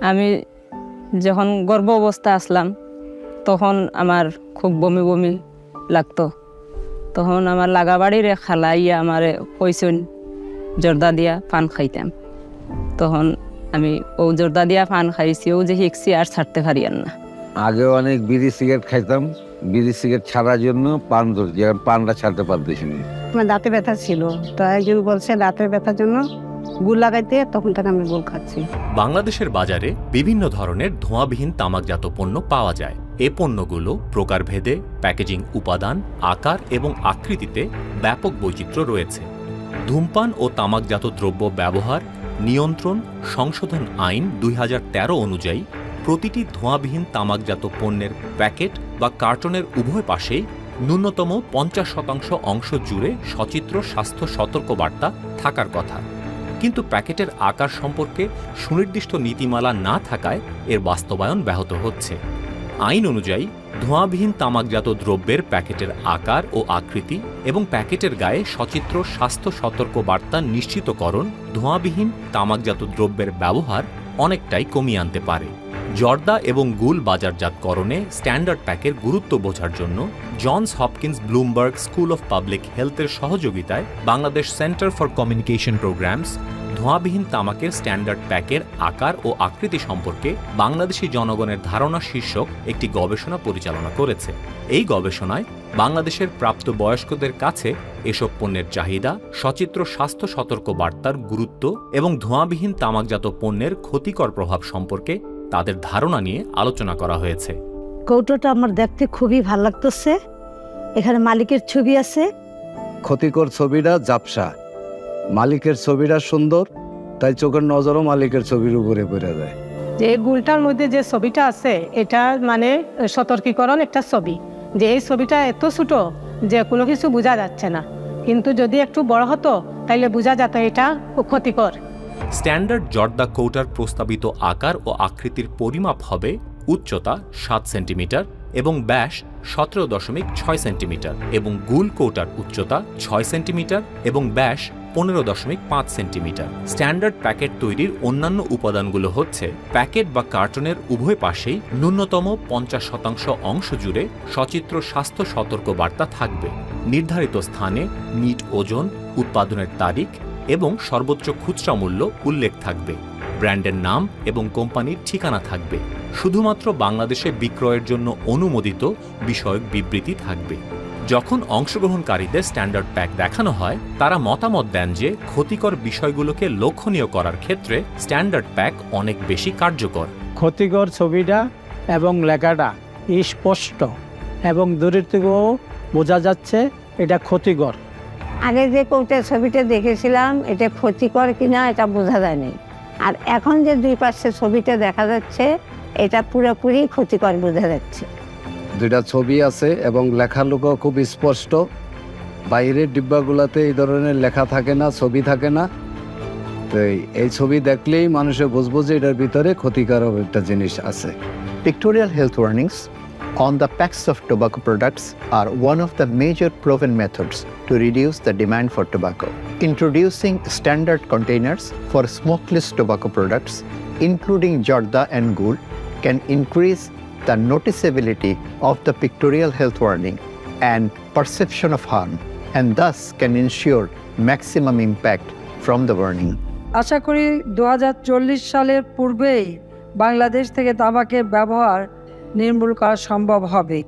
আমি যখন গর্ভ অবস্থা আসলাম তখন আমার খুব বমি বমি লাগতো। তখন আমার লাগাবাড়ির খালা ইয়া আমার কইসন জর্দা দিয়া পান খাইতাম। তখন আমি ও জর্দা দিয়া পান খাইছি, ও যে শিখছি আর ছাড়তে পারি না। আগে অনেক বিড়ি সিগারেট খাইতাম, বিড়ি সিগারেট ছাড়ার জন্য পান ধরছি, এখন পানটা ছাড়তে পারতেছি না। আমার দাঁতে ব্যথা ছিল, তো একজন বলছে দাঁতের ব্যথার জন্য গুড় লাগাইতে, তখন থেকে আমি গুড় খাচ্ছি। বাংলাদেশের বাজারে বিভিন্ন ধরনের ধোঁয়াবিহীন তামাকজাত পণ্য পাওয়া যায়। এ পণ্যগুলো প্রকারভেদে, প্যাকেজিং উপাদান, আকার এবং আকৃতিতে ব্যাপক বৈচিত্র্য রয়েছে। ধূমপান ও তামাকজাত দ্রব্য ব্যবহার নিয়ন্ত্রণ সংশোধন আইন 2013 অনুযায়ী প্রতিটি ধোঁয়াবিহীন তামাকজাত পণ্যের প্যাকেট বা কার্টনের উভয় পাশেই ন্যূনতম 50% অংশ জুড়ে সচিত্র স্বাস্থ্য সতর্কবার্তা থাকার কথা। কিন্তু প্যাকেটের আকার সম্পর্কে সুনির্দিষ্ট নীতিমালা না থাকায় এর বাস্তবায়ন ব্যাহত হচ্ছে। আইন অনুযায়ী ধোঁয়াবিহীন তামাকজাত দ্রব্যের প্যাকেটের আকার ও আকৃতি এবং প্যাকেটের গায়ে সচিত্র স্বাস্থ্য সতর্কবার্তা নিশ্চিতকরণ ধোঁয়াবিহীন তামাকজাত দ্রব্যের ব্যবহার অনেকটাই কমিয়ে আনতে পারে। জর্দা এবং গুল বাজারজাতকরণে স্ট্যান্ডার্ড প্যাকের গুরুত্ব বোঝার জন্য Johns Hopkins Bloomberg School of Public হেলথের সহযোগিতায় Bangladesh Centre for Communication Programs ধোঁয়াবিহীন তামাকের স্ট্যান্ডার্ড প্যাকের আকার ও আকৃতি সম্পর্কে বাংলাদেশি জনগণের ধারণা শীর্ষক একটি গবেষণা পরিচালনা করেছে। এই গবেষণায় বাংলাদেশের প্রাপ্তবয়স্কদের কাছে এসব পণ্যের চাহিদা, সচিত্র স্বাস্থ্য সতর্ক বার্তার গুরুত্ব এবং ধোঁয়াবিহীন তামাকজাত পণ্যের ক্ষতিকর প্রভাব সম্পর্কে তাদের ধারণা নিয়ে আলোচনা করা হয়েছে। কৌটোটা আমার দেখতে খুবই ভালো লাগতেছে, এখানে মালিকের ছবি আছে। ক্ষতিকর ছবিটা ঝাপসা, মালিকের ছবিটা সুন্দর, তাই চোখের নজরও মালিকের ছবির উপরে পড়ে যায়। যে গুলটার মধ্যে যে ছবিটা আছে এটা মানে সতর্কীকরণ একটা ছবি, যে এই ছবিটা এত ছোট যে কোনো কিছু বোঝা যাচ্ছে না, কিন্তু যদি একটু বড় হতো তাইলে বোঝা যেত এটা ক্ষতিকর। স্ট্যান্ডার্ড জর্দা কৌটার প্রস্তাবিত আকার ও আকৃতির পরিমাপ হবে উচ্চতা 7 সেন্টিমিটার এবং ব্যাস 17.6 সেন্টিমিটার এবং গুল কৌটার উচ্চতা 6 সেন্টিমিটার এবং ব্যাস 15.5 সেন্টিমিটার। স্ট্যান্ডার্ড প্যাকেট তৈরির অন্যান্য উপাদানগুলো হচ্ছে প্যাকেট বা কার্টনের উভয় পাশেই ন্যূনতম 50% অংশ জুড়ে সচিত্র স্বাস্থ্য সতর্ক বার্তা থাকবে। নির্ধারিত স্থানে নিট ওজন, উৎপাদনের তারিখ এবং সর্বোচ্চ খুচরা মূল্য উল্লেখ থাকবে। ব্র্যান্ডের নাম এবং কোম্পানির ঠিকানা থাকবে। শুধুমাত্র বাংলাদেশে বিক্রয়ের জন্য অনুমোদিত বিষয়ক বিবৃতি থাকবে। যখন অংশগ্রহণকারীদের স্ট্যান্ডার্ড প্যাক দেখানো হয়, তারা মতামত দেন যে ক্ষতিকর বিষয়গুলোকে লক্ষণীয় করার ক্ষেত্রে স্ট্যান্ডার্ড প্যাক অনেক বেশি কার্যকর। ক্ষতিকর ছবিটা এবং লেখাটা স্পষ্ট এবং দূরের থেকেও বোঝা যাচ্ছে এটা ক্ষতিকর। আগে যে কৌটার ছবিটা দেখেছিলাম এটা ক্ষতিকর কিনা এটা বোঝা যায়নি, আর এখন যে দুই পাশে ছবিটা দেখা যাচ্ছে এটা পুরোপুরি ক্ষতিকর বোঝা যাচ্ছে। দুইটা ছবি আছে এবং লেখাগুলো খুব স্পষ্ট। বাইরের ডিব্বাগুলোতে এই ধরনের লেখা থাকে না, ছবি থাকে না। তো এই ছবি দেখলেই মানুষে বুঝবো যে এটার ভিতরে ক্ষতিকারক একটা জিনিস আছে। Pictorial health warnings on the packs of tobacco products are one of the major proven methods to reduce the demand for tobacco. Introducing standard containers for smokeless tobacco products, including Jorda and Gul, can increase the noticeability of the pictorial health warning and perception of harm, and thus can ensure maximum impact from the warning. আশা করি 2040 সালের পূর্বেই বাংলাদেশ থেকে তামাকের ব্যবহার নির্মূল করা সম্ভব হবে।